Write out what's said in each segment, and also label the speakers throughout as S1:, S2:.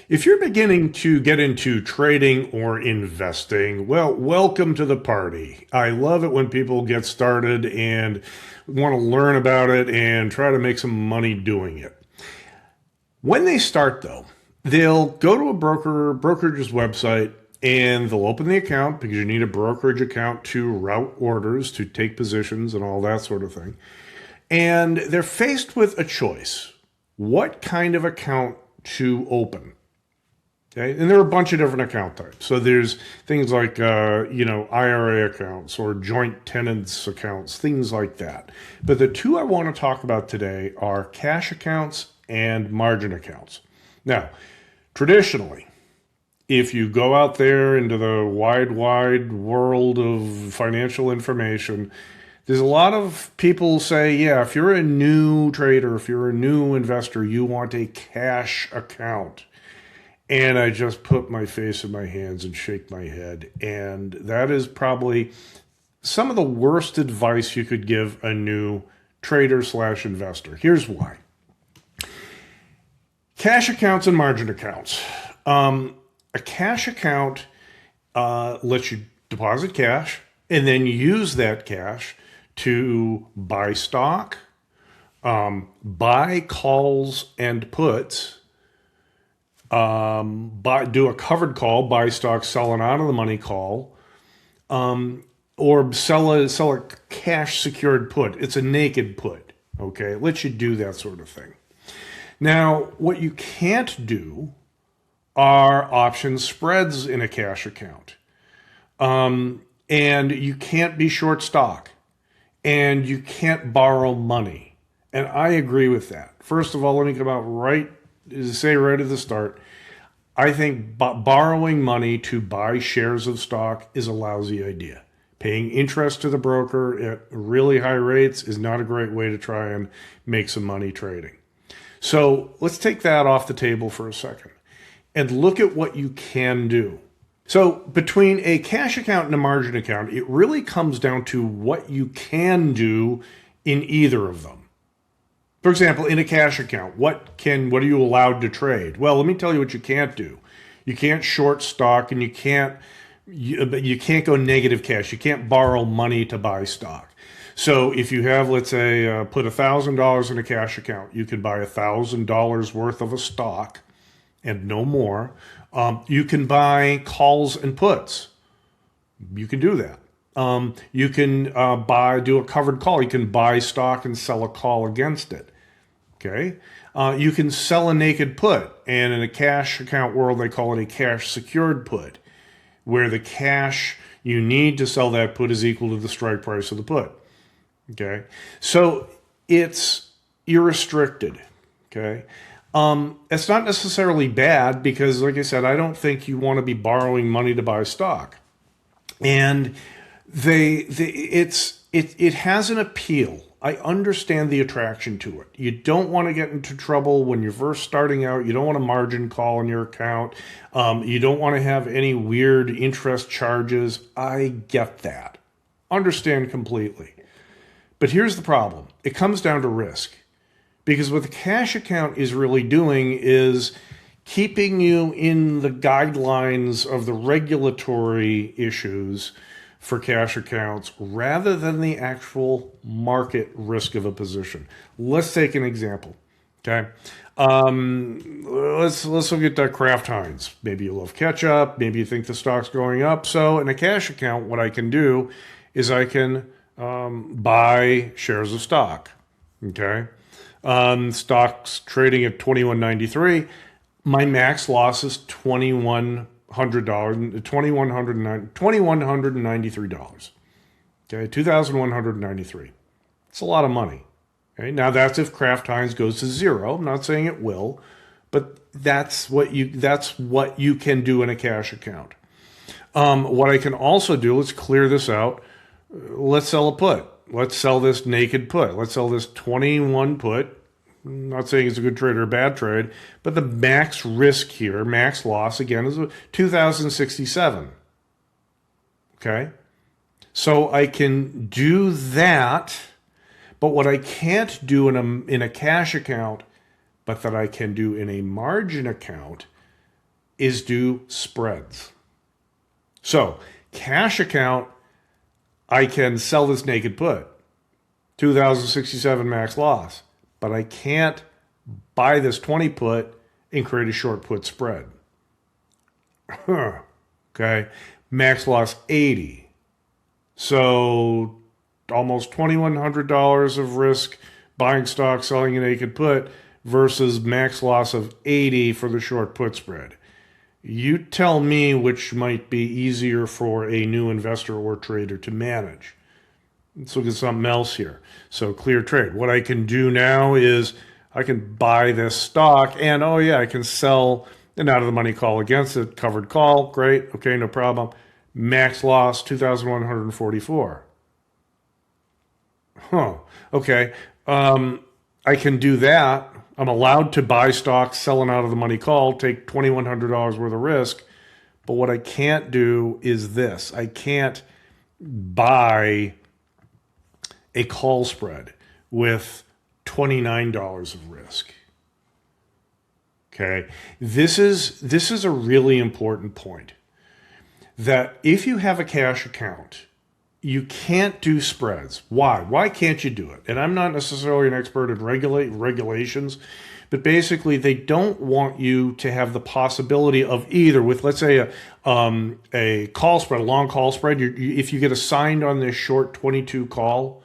S1: If you're beginning to get into trading or investing, well, welcome to the party. I love it when people get started and want to learn about it and try to make some money doing it. When they start, though, they'll go to a brokerage's website and they'll open the account because you need a brokerage account to route orders, to take positions, and all that sort of thing. And they're faced with a choice. What kind of account to open? Okay, and there are a bunch of different account types. So there's things like, IRA accounts or joint tenants accounts, things like that. But the two I want to talk about today are cash accounts and margin accounts. Now, traditionally, if you go out there into the wide world of financial information, there's a lot of people say, yeah, if you're a new trader, if you're a new investor, you want a cash account. And I just put my face in my hands and shake my head. And that is probably some of the worst advice you could give a new trader slash investor. Here's why. Cash accounts and margin accounts. A cash account lets you deposit cash and then use that cash to buy stock, buy calls and puts, do a covered call, buy stock, sell an out of the money call, or sell a cash secured put. It's a naked put. Okay, it lets you do that sort of thing. Now, what you can't do are option spreads in a cash account, and you can't be short stock, and you can't borrow money. And I agree with that. First of all, let me come out right at the start, I think borrowing money to buy shares of stock is a lousy idea. Paying interest to the broker at really high rates is not a great way to try and make some money trading. So let's take that off the table for a second and look at what you can do. So between a cash account and a margin account, it really comes down to what you can do in either of them. For example, in a cash account, what are you allowed to trade? Well, let me tell you what you can't do. You can't short stock, and you can't go negative cash. You can't borrow money to buy stock. So if you have, let's say, put $1,000 in a cash account, you can buy $1,000 worth of a stock and no more. You can buy calls and puts. You can do that. You can do a covered call. You can buy stock and sell a call against it. Okay. You can sell a naked put, and in a cash account world, they call it a cash secured put, where the cash you need to sell that put is equal to the strike price of the put. Okay. So you're restricted. Okay. It's not necessarily bad because, like I said, I don't think you want to be borrowing money to buy stock. And it has an appeal. I understand the attraction to it. You don't want to get into trouble when you're first starting out. You don't want a margin call on your account. You don't want to have any weird interest charges. I get that. Understand completely. But here's the problem. It comes down to risk. Because what the cash account is really doing is keeping you in the guidelines of the regulatory issues for cash accounts rather than the actual market risk of a position. Let's take an example. Okay. Let's look at Kraft Heinz. Maybe you love ketchup. Maybe you think the stock's going up. So in a cash account, what I can do is I can buy shares of stock. Okay. Stock's trading at $21.93. My max loss is $2,193. Okay, $2,193. It's a lot of money. Okay, now that's if Kraft Heinz goes to zero. I'm not saying it will, but that's what you can do in a cash account. What I can also do, let's clear this out. Let's sell a put. Let's sell this naked put. Let's sell this 21 put. I'm not saying it's a good trade or a bad trade, but the max risk here, max loss, again, is 2,067. Okay? So I can do that, but what I can't do in a cash account, but that I can do in a margin account, is do spreads. So cash account, I can sell this naked put, 2,067 max loss, but I can't buy this 20 put and create a short put spread. Okay, max loss 80. So almost $2,100 of risk buying stock, selling a naked put versus max loss of 80 for the short put spread. You tell me which might be easier for a new investor or trader to manage. Let's look at something else here. So clear trade. What I can do now is I can buy this stock and, oh yeah, I can sell an out of the money call against it. Covered call. Great. Okay, no problem. Max loss 2,144. Okay. I can do that. I'm allowed to buy stocks, sell an out of the money call, take $2,100 worth of risk. But what I can't do is this. I can't buy a call spread with $29 of risk. Okay. This is a really important point, that if you have a cash account, you can't do spreads. Why? Why can't you do it? And I'm not necessarily an expert in regulations, but basically they don't want you to have the possibility of either with, let's say, a call spread, a long call spread. If you get assigned on this short 22 call,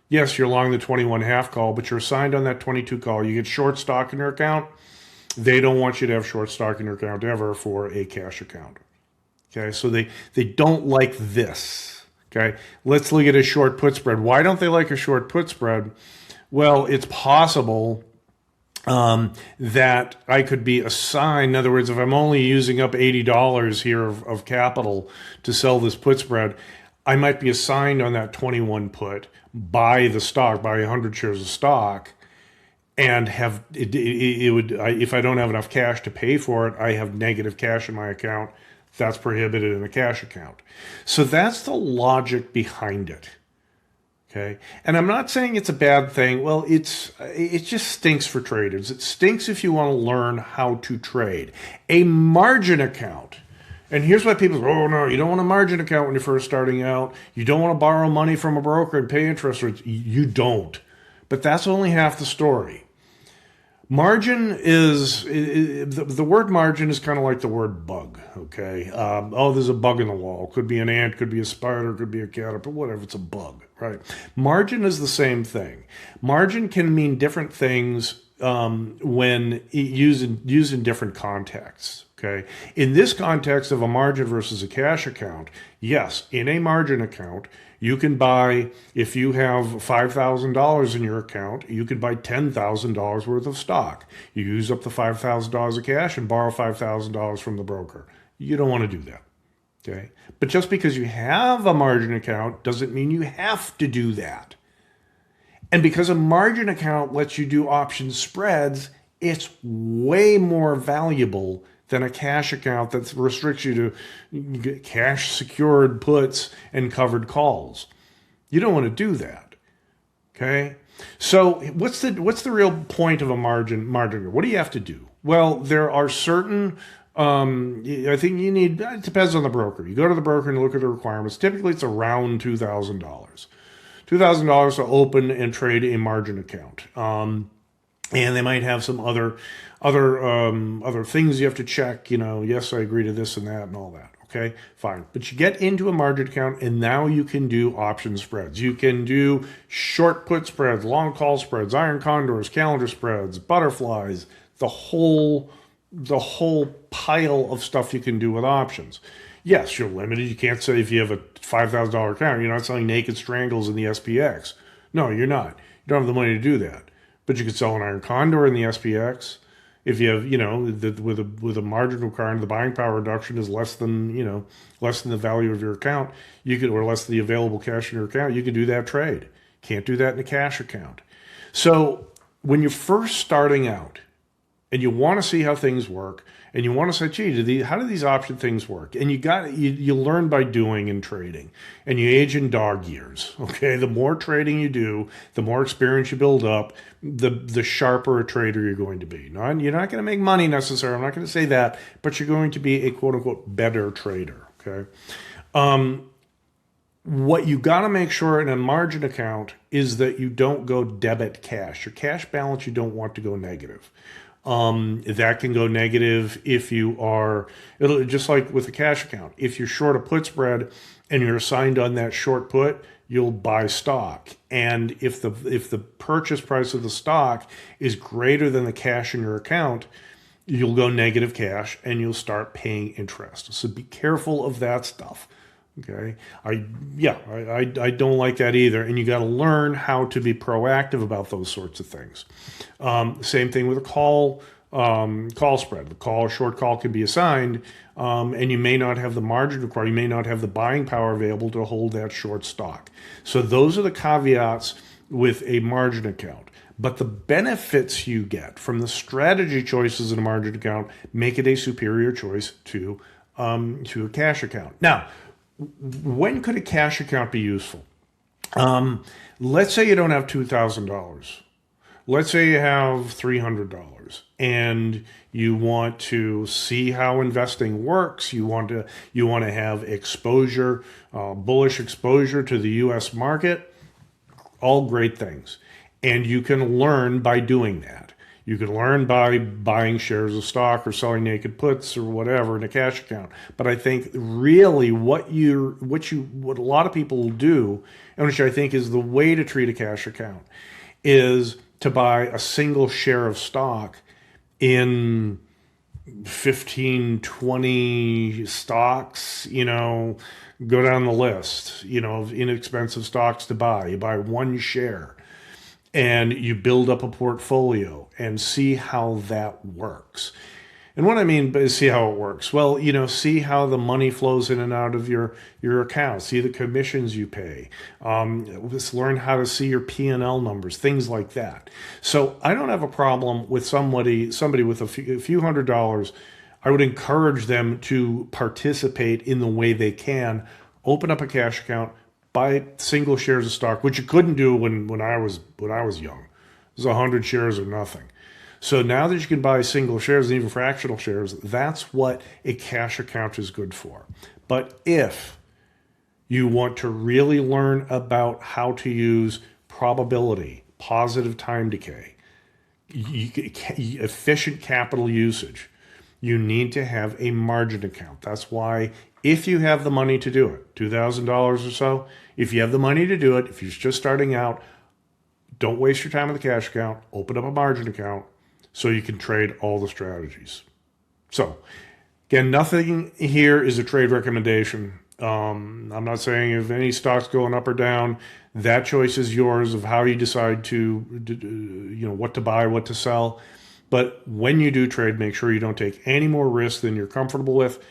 S1: yes, you're long the 21 half call, but you're assigned on that 22 call. You get short stock in your account. They don't want you to have short stock in your account ever for a cash account. Okay, so they don't like this. Okay, let's look at a short put spread. Why don't they like a short put spread? Well, it's possible that I could be assigned. In other words, if I'm only using up $80 here of capital to sell this put spread, I might be assigned on that 21 put, buy the stock, buy 100 shares of stock, and have it would, if I don't have enough cash to pay for it, I have negative cash in my account. That's prohibited in a cash account. So that's the logic behind it. Okay. And I'm not saying it's a bad thing. Well, it just stinks for traders. It stinks if you want to learn how to trade. A margin account. And here's why people say, oh no, you don't want a margin account when you're first starting out. You don't want to borrow money from a broker and pay interest rates. You don't. But that's only half the story. Margin is, the word margin is kind of like the word bug, okay? Oh, there's a bug in the wall. Could be an ant, could be a spider, could be a caterpillar, whatever, it's a bug, right? Margin is the same thing. Margin can mean different things when used in different contexts, okay? In this context of a margin versus a cash account, yes, in a margin account, you can buy, if you have $5,000 in your account, you can buy $10,000 worth of stock. You use up the $5,000 of cash and borrow $5,000 from the broker. You don't want to do that, okay? But just because you have a margin account doesn't mean you have to do that. And because a margin account lets you do option spreads, it's way more valuable than a cash account that restricts you to cash secured puts and covered calls. You don't want to do that. Okay? So what's the real point of a margin? What do you have to do? Well, there are certain I think you need, it depends on the broker. You go to the broker and look at the requirements. Typically it's around $2,000. $2,000 to open and trade a margin account. And they might have some other things you have to check, yes, I agree to this and that and all that. Okay, fine. But you get into a margin account and now you can do option spreads. You can do short put spreads, long call spreads, iron condors, calendar spreads, butterflies, the whole pile of stuff you can do with options. Yes, you're limited. You can't say if you have a $5,000 account, you're not selling naked strangles in the SPX. No, you're not. You don't have the money to do that. But you could sell an iron condor in the SPX. If you have, with a margin requirement, the buying power reduction is less than the value of your account, or less than the available cash in your account, you can do that trade. Can't do that in a cash account. So when you're first starting out, and you want to see how things work, and you want to say, gee, how do these option things work? And you learn by doing and trading, and you age in dog years. Okay, the more trading you do, the more experience you build up, the sharper a trader you're going to be. You're not going to make money necessarily. I'm not going to say that, but you're going to be a quote unquote better trader. Okay. What you got to make sure in a margin account is that you don't go debit cash. Your cash balance, you don't want to go negative. That can go negative if you are, just like with a cash account. If you're short a put spread and you're assigned on that short put, you'll buy stock. And if the purchase price of the stock is greater than the cash in your account, you'll go negative cash and you'll start paying interest. So be careful of that stuff. Okay. I don't like that either. And you got to learn how to be proactive about those sorts of things. Same thing with a call spread. The call or short call can be assigned, and you may not have the margin required. You may not have the buying power available to hold that short stock. So those are the caveats with a margin account. But the benefits you get from the strategy choices in a margin account make it a superior choice to a cash account. Now, when could a cash account be useful? Let's say you don't have $2,000. Let's say you have $300 and you want to see how investing works. You want to have exposure, bullish exposure to the U.S. market. All great things. And you can learn by doing that. You can learn by buying shares of stock or selling naked puts or whatever in a cash account. But I think really what a lot of people will do, and which I think is the way to treat a cash account, is to buy a single share of stock in 15, 20 stocks, go down the list, of inexpensive stocks to buy. You buy one share. And you build up a portfolio and see how that works. And what I mean by see how it works, well, see how the money flows in and out of your account, see the commissions you pay, just learn how to see your P&L numbers, things like that. So I don't have a problem with somebody with a few $100s. I would encourage them to participate in the way they can, open up a cash account, buy single shares of stock, which you couldn't do when I was young. It was 100 shares or nothing. So now that you can buy single shares and even fractional shares, that's what a cash account is good for. But if you want to really learn about how to use probability, positive time decay, efficient capital usage, you need to have a margin account. That's why if you have the money to do it, $2,000 or so, if you have the money to do it, if you're just starting out, don't waste your time in the cash account. Open up a margin account so you can trade all the strategies. So, again, nothing here is a trade recommendation. I'm not saying if any stock's going up or down, that choice is yours of how you decide to, what to buy, what to sell. But when you do trade, make sure you don't take any more risk than you're comfortable with.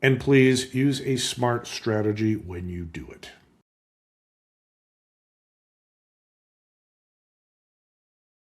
S1: And please use a smart strategy when you do it.